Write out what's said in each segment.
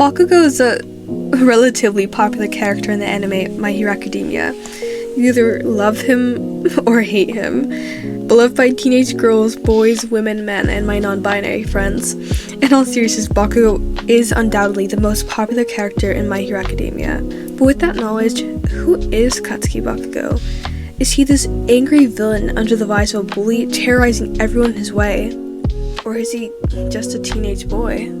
Bakugou is a relatively popular character in the anime My Hero Academia. You either love him or hate him. Beloved by teenage girls, boys, women, men, and my non-binary friends. In all seriousness, Bakugou is undoubtedly the most popular character in My Hero Academia. But with that knowledge, who is Katsuki Bakugou? Is he this angry villain under the guise of a bully, terrorizing everyone in his way? Or is he just a teenage boy?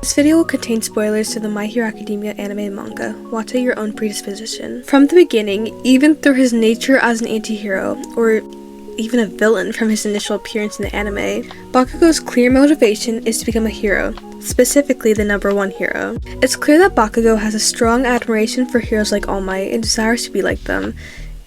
This video will contain spoilers to the My Hero Academia anime and manga. Watch at your own predisposition. From the beginning, even through his nature as an anti-hero, or even a villain from his initial appearance in the anime, Bakugou's clear motivation is to become a hero, specifically the number one hero. It's clear that Bakugou has a strong admiration for heroes like All Might and desires to be like them,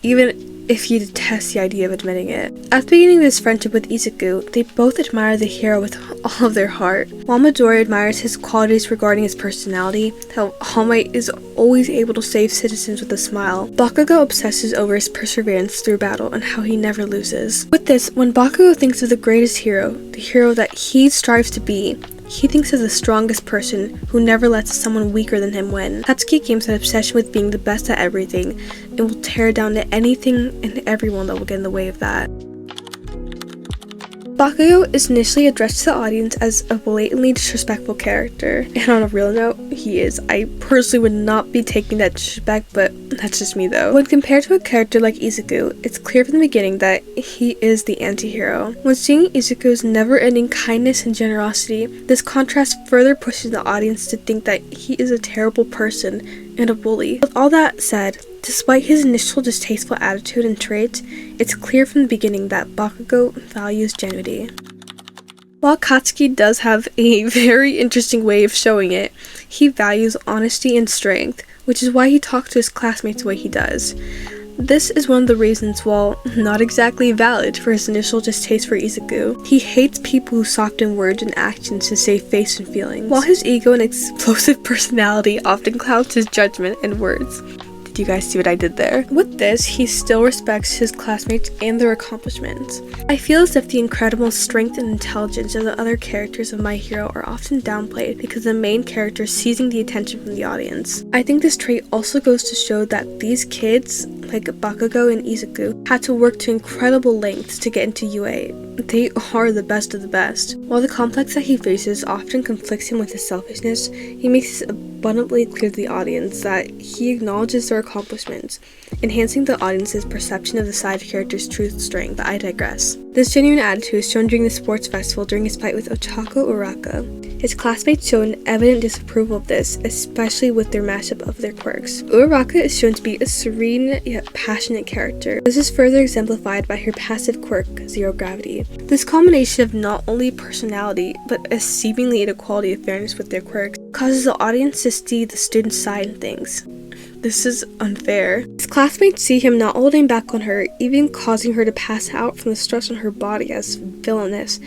even if he detests the idea of admitting it. At the beginning of his friendship with Izuku, they both admire the hero with all of their heart. While Midori admires his qualities regarding his personality, how All Might is always able to save citizens with a smile, Bakugou obsesses over his perseverance through battle and how he never loses. With this, when Bakugou thinks of the greatest hero, the hero that he strives to be, he thinks of the strongest person who never lets someone weaker than him win. Katsuki gains an obsession with being the best at everything and will tear down anything and everyone that will get in the way of that. Bakugou is initially addressed to the audience as a blatantly disrespectful character, and on a real note, he is. I personally would not be taking that disrespect, but that's just me though. When compared to a character like Izuku, it's clear from the beginning that he is the anti-hero. When seeing Izuku's never-ending kindness and generosity, this contrast further pushes the audience to think that he is a terrible person and a bully. With all that said, despite his initial distasteful attitude and traits, it's clear from the beginning that Bakugou values genuinity. While Katsuki does have a very interesting way of showing it, he values honesty and strength, which is why he talks to his classmates the way he does. This is one of the reasons, while not exactly valid, for his initial distaste for Izuku. He hates people who soften words and actions to save face and feelings, while his ego and explosive personality often clouds his judgment and words. You guys see what I did there? With this, he still respects his classmates and their accomplishments. I feel as if the incredible strength and intelligence of the other characters of My Hero are often downplayed because the main character is seizing the attention from the audience. I think this trait also goes to show that these kids, like Bakugou and Izuku, had to work to incredible lengths to get into UA. They are the best of the best. While the complex that he faces often conflicts him with his selfishness, he makes it abundantly clear to the audience that he acknowledges their accomplishments, enhancing the audience's perception of the side character's true strength. But I digress. This genuine attitude is shown during the sports festival during his fight with Ochako Uraka. His classmates show an evident disapproval of this, especially with their mashup of their quirks. Uraka is shown to be a serene yet passionate character. This is further exemplified by her passive quirk, Zero Gravity. This combination of not only personality, but a seemingly inequality of fairness with their quirks, causes the audience to see the student's side in things. This is unfair. His classmates see him not holding back on her, even causing her to pass out from the stress on her body as villainous,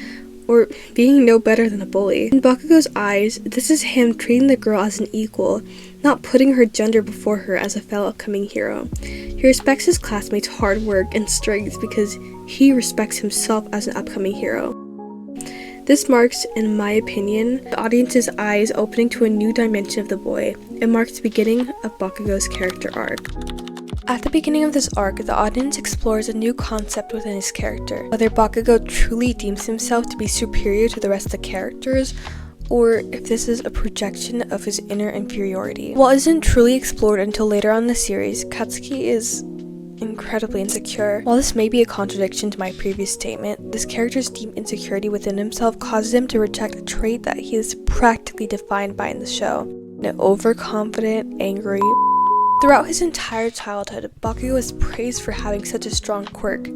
or being no better than a bully. In Bakugou's eyes, this is him treating the girl as an equal, not putting her gender before her as a fellow upcoming hero. He respects his classmates' hard work and strength because he respects himself as an upcoming hero. This marks, in my opinion, the audience's eyes opening to a new dimension of the boy. It marks the beginning of Bakugou's character arc. At the beginning of this arc, the audience explores a new concept within his character, whether Bakugou truly deems himself to be superior to the rest of the characters, or if this is a projection of his inner inferiority. While it isn't truly explored until later on in the series, Katsuki is incredibly insecure. While this may be a contradiction to my previous statement, this character's deep insecurity within himself causes him to reject a trait that he is practically defined by in the show: an overconfident, angry. Throughout his entire childhood, Bakugou is praised for having such a strong quirk.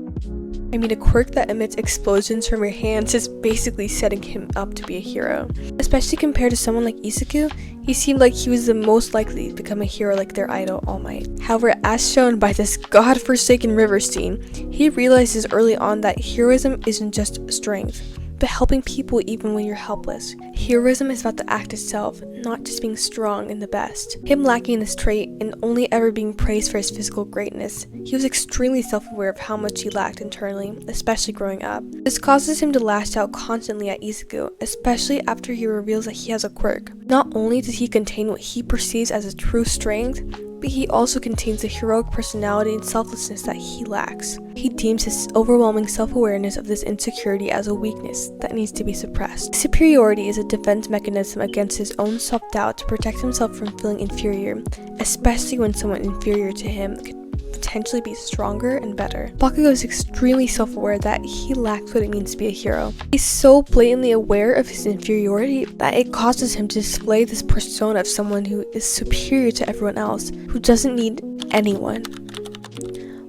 I mean, a quirk that emits explosions from your hands is basically setting him up to be a hero. Especially compared to someone like Izuku, he seemed like he was the most likely to become a hero like their idol, All Might. However, as shown by this godforsaken river scene, he realizes early on that heroism isn't just strength, about helping people even when you're helpless. Heroism is about the act itself, not just being strong and the best. Him lacking this trait and only ever being praised for his physical greatness, he was extremely self-aware of how much he lacked internally, especially growing up. This causes him to lash out constantly at Izuku, especially after he reveals that he has a quirk. Not only does he contain what he perceives as a true strength, but he also contains the heroic personality and selflessness that he lacks. He deems his overwhelming self-awareness of this insecurity as a weakness that needs to be suppressed. Superiority is a defense mechanism against his own self-doubt to protect himself from feeling inferior, especially when someone inferior to him could potentially be stronger and better. Bakugou is extremely self-aware that he lacks what it means to be a hero. He's so blatantly aware of his inferiority that it causes him to display this persona of someone who is superior to everyone else, who doesn't need anyone.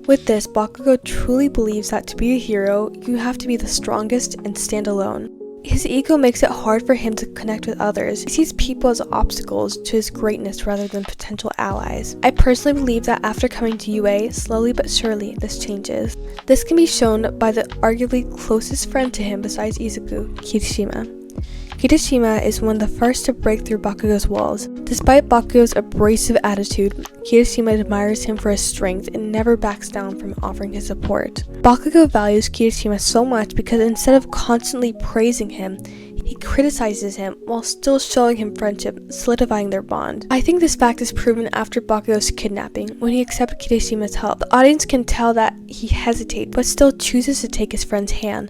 With this, Bakugou truly believes that to be a hero, you have to be the strongest and stand alone. His ego makes it hard for him to connect with others. He sees people as obstacles to his greatness rather than potential allies. I personally believe that after coming to UA, slowly but surely, this changes. This can be shown by the arguably closest friend to him besides Izuku, Kirishima. Kirishima is one of the first to break through Bakugou's walls. Despite Bakugou's abrasive attitude, Kirishima admires him for his strength and never backs down from offering his support. Bakugou values Kirishima so much because instead of constantly praising him, he criticizes him while still showing him friendship, solidifying their bond. I think this fact is proven after Bakugou's kidnapping. When he accepted Kirishima's help, the audience can tell that he hesitates but still chooses to take his friend's hand,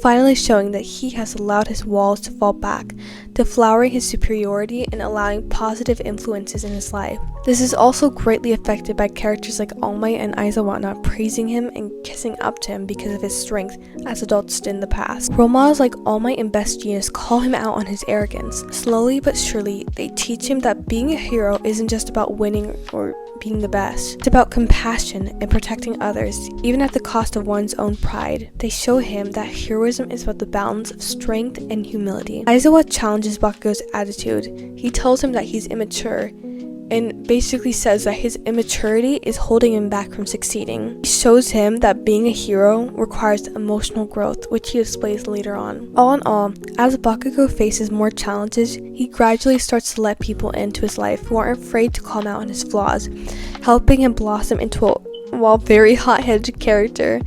finally showing that he has allowed his walls to fall back, deflowering his superiority and allowing positive influences in his life. This is also greatly affected by characters like All Might and Aizawa not praising him and kissing up to him because of his strength, as adults did in the past. Role models like All Might and Best Genius call him out on his arrogance. Slowly but surely, they teach him that being a hero isn't just about winning or being the best. It's about compassion and protecting others, even at the cost of one's own pride. They show him that heroism is about the balance of strength and humility. Aizawa challenges Bakugou's attitude. He tells him that he's immature, and basically says that his immaturity is holding him back from succeeding. He shows him that being a hero requires emotional growth, which he displays later on. All in all, as Bakugou faces more challenges, he gradually starts to let people into his life who aren't afraid to call him out on his flaws, helping him blossom into a very hot-headed character.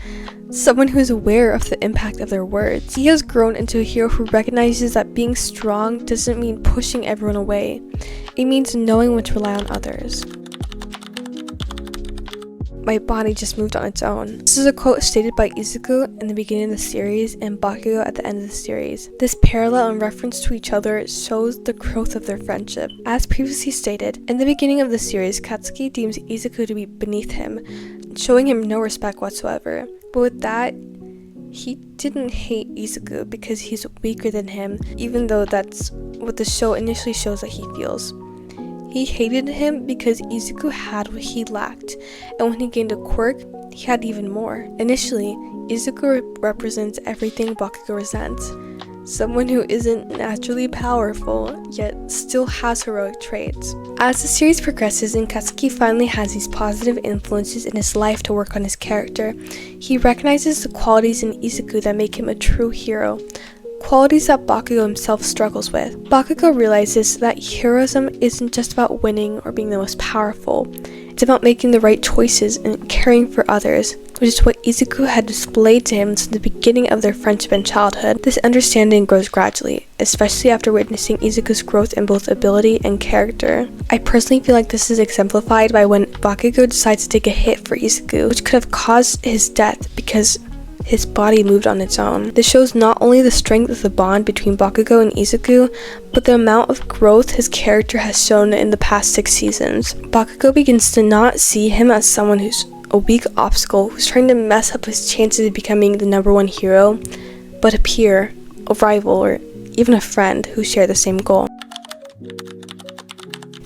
Someone who is aware of the impact of their words. He has grown into a hero who recognizes that being strong doesn't mean pushing everyone away. It means knowing when to rely on others. My body just moved on its own. This is a quote stated by Izuku in the beginning of the series and Bakugou at the end of the series. This parallel and reference to each other shows the growth of their friendship. As previously stated, in the beginning of the series, Katsuki deems Izuku to be beneath him, showing him no respect whatsoever. But with that, he didn't hate Izuku because he's weaker than him, even though that's what the show initially shows that he feels. He hated him because Izuku had what he lacked, and when he gained a quirk, he had even more. Initially, Izuku represents everything Bakugou resents. Someone who isn't naturally powerful, yet still has heroic traits. As the series progresses and Katsuki finally has these positive influences in his life to work on his character, he recognizes the qualities in Izuku that make him a true hero, qualities that Bakugou himself struggles with. Bakugou realizes that heroism isn't just about winning or being the most powerful. It's about making the right choices and caring for others, which is what Izuku had displayed to him since the beginning of their friendship in childhood. This understanding grows gradually, especially after witnessing Izuku's growth in both ability and character. I personally feel like this is exemplified by when Bakugou decides to take a hit for Izuku, which could have caused his death because his body moved on its own. This shows not only the strength of the bond between Bakugou and Izuku, but the amount of growth his character has shown in the past 6 seasons. Bakugou begins to not see him as someone who's a weak obstacle who's trying to mess up his chances of becoming the #1 hero, but a peer, a rival, or even a friend who share the same goal.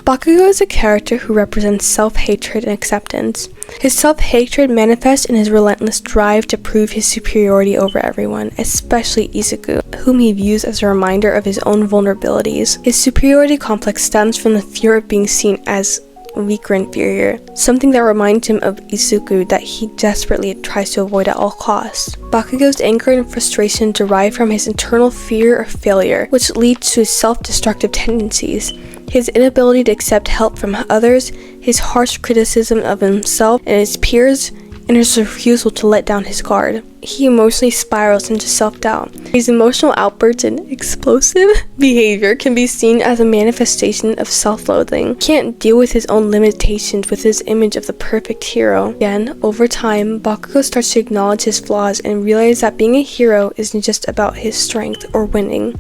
Bakugou is a character who represents self-hatred and acceptance. His self-hatred manifests in his relentless drive to prove his superiority over everyone, especially Izuku, whom he views as a reminder of his own vulnerabilities. His superiority complex stems from the fear of being seen as weak or inferior, something that reminds him of Izuku that he desperately tries to avoid at all costs. Bakugou's anger and frustration derive from his internal fear of failure, which leads to his self-destructive tendencies. His inability to accept help from others, his harsh criticism of himself and his peers, and his refusal to let down his guard. He emotionally spirals into self-doubt. His emotional outbursts and explosive behavior can be seen as a manifestation of self-loathing. He can't deal with his own limitations with his image of the perfect hero. Again, over time, Bakugou starts to acknowledge his flaws and realize that being a hero isn't just about his strength or winning.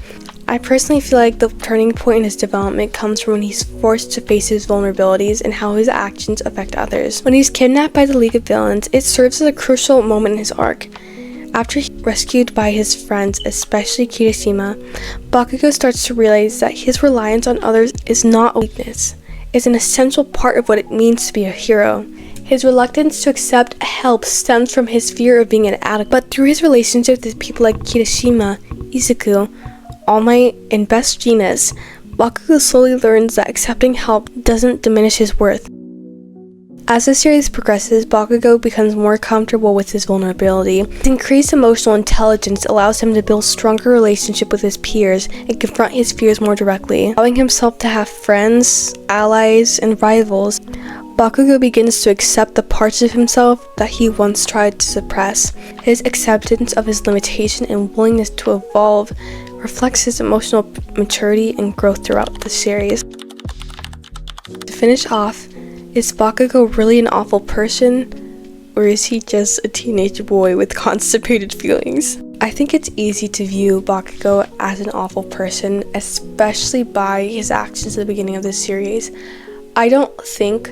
I personally feel like the turning point in his development comes from when he's forced to face his vulnerabilities and how his actions affect others. When he's kidnapped by the League of Villains, it serves as a crucial moment in his arc. After he's rescued by his friends, especially Kirishima, Bakugou starts to realize that his reliance on others is not a weakness. It's an essential part of what it means to be a hero. His reluctance to accept help stems from his fear of being inadequate, but through his relationship with people like Kirishima, Izuku, All Might, and Best Jeanist, Bakugou slowly learns that accepting help doesn't diminish his worth. As the series progresses, Bakugou becomes more comfortable with his vulnerability. His increased emotional intelligence allows him to build stronger relationship with his peers and confront his fears more directly, allowing himself to have friends, allies, and rivals. Bakugou begins to accept the parts of himself that he once tried to suppress. His acceptance of his limitation and willingness to evolve reflects his emotional maturity and growth throughout the series. To finish off, is Bakugou really an awful person, or is he just a teenage boy with constipated feelings? I think it's easy to view Bakugou as an awful person, especially by his actions at the beginning of this series. I don't think,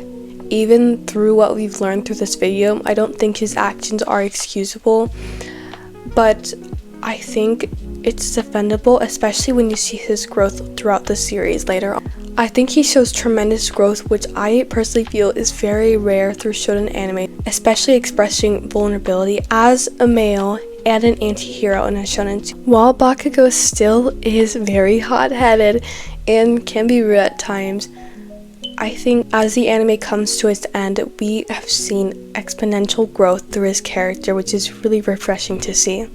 even through what we've learned through this video, I don't think his actions are excusable, but I think it's defendable, especially when you see his growth throughout the series later on. I think he shows tremendous growth, which I personally feel is very rare through shonen anime, especially expressing vulnerability as a male and an anti-hero in a shonen. While Bakugou still is very hot-headed and can be rude at times, I think as the anime comes to its end, we have seen exponential growth through his character, which is really refreshing to see.